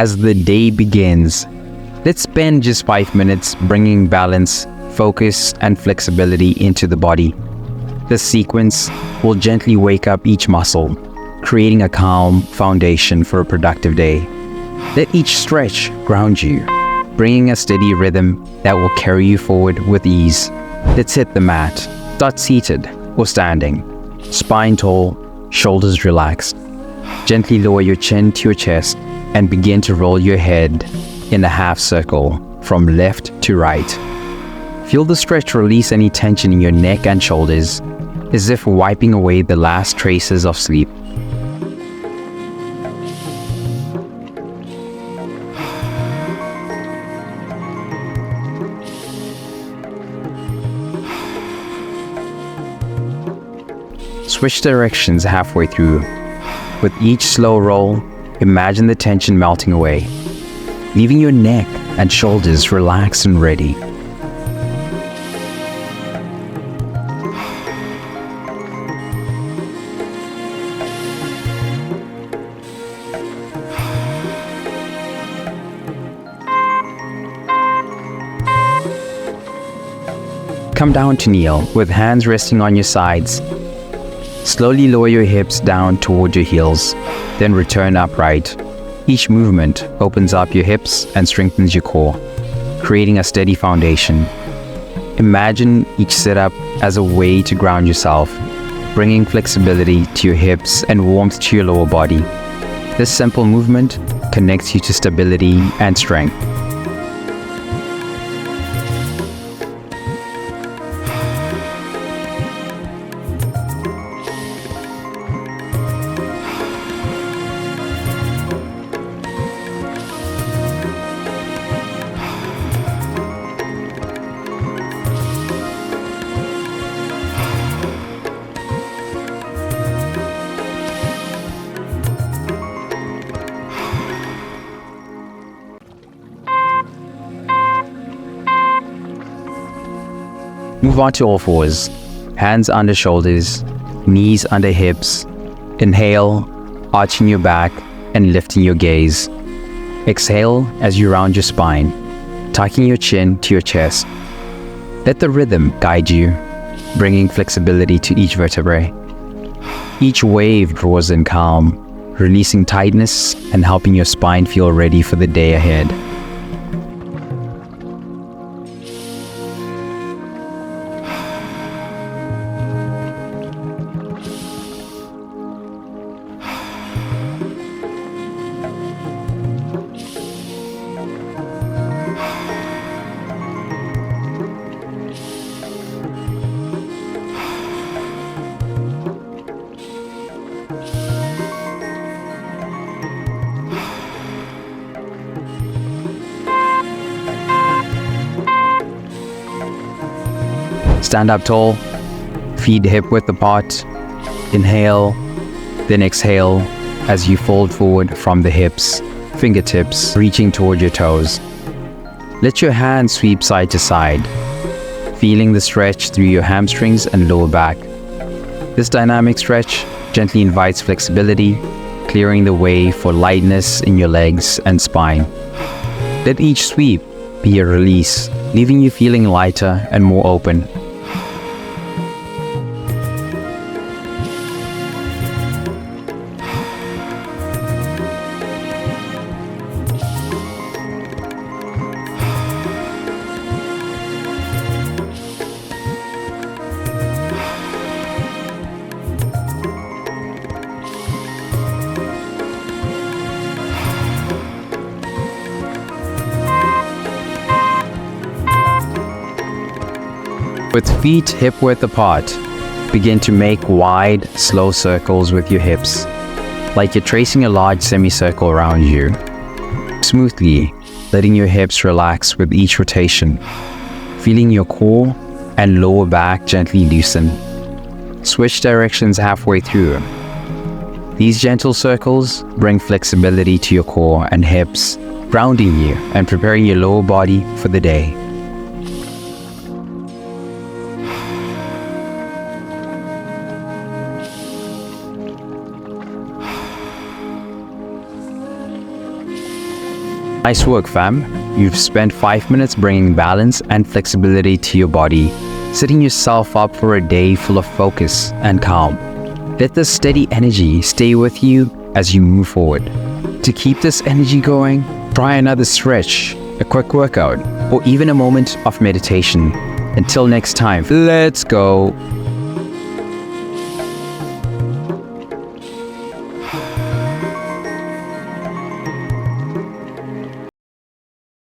As the day begins, let's spend just 5 minutes bringing balance, focus, and flexibility into the body. This sequence will gently wake up each muscle, creating a calm foundation for a productive day. Let each stretch ground you, bringing a steady rhythm that will carry you forward with ease. Let's hit the mat. Start seated or standing, spine tall, shoulders relaxed. Gently lower your chin to your chest and begin to roll your head in a half circle from left to right. Feel the stretch release any tension in your neck and shoulders, as if wiping away the last traces of sleep. Switch directions halfway through. With each slow roll, imagine the tension melting away, leaving your neck and shoulders relaxed and ready. Come down to kneel with hands resting on your sides. Slowly lower your hips down toward your heels, then return upright. Each movement opens up your hips and strengthens your core, creating a steady foundation. Imagine each sit-up as a way to ground yourself, bringing flexibility to your hips and warmth to your lower body. This simple movement connects you to stability and strength. Move on to all fours, hands under shoulders, knees under hips. Inhale, arching your back and lifting your gaze. Exhale as you round your spine, tucking your chin to your chest. Let the rhythm guide you, bringing flexibility to each vertebrae. Each wave draws in calm, releasing tightness and helping your spine feel ready for the day ahead. Stand up tall, feet hip width apart. Inhale, then exhale as you fold forward from the hips, fingertips reaching toward your toes. Let your hands sweep side to side, feeling the stretch through your hamstrings and lower back. This dynamic stretch gently invites flexibility, clearing the way for lightness in your legs and spine. Let each sweep be a release, leaving you feeling lighter and more open. With feet hip width apart, begin to make wide, slow circles with your hips, like you're tracing a large semicircle around you. Smoothly, letting your hips relax with each rotation, feeling your core and lower back gently loosen. Switch directions halfway through. These gentle circles bring flexibility to your core and hips, grounding you and preparing your lower body for the day. Nice work, fam. You've spent 5 minutes bringing balance and flexibility to your body, setting yourself up for a day full of focus and calm. Let this steady energy stay with you as you move forward. To keep this energy going, try another stretch, a quick workout, or even a moment of meditation. Until next time, let's go.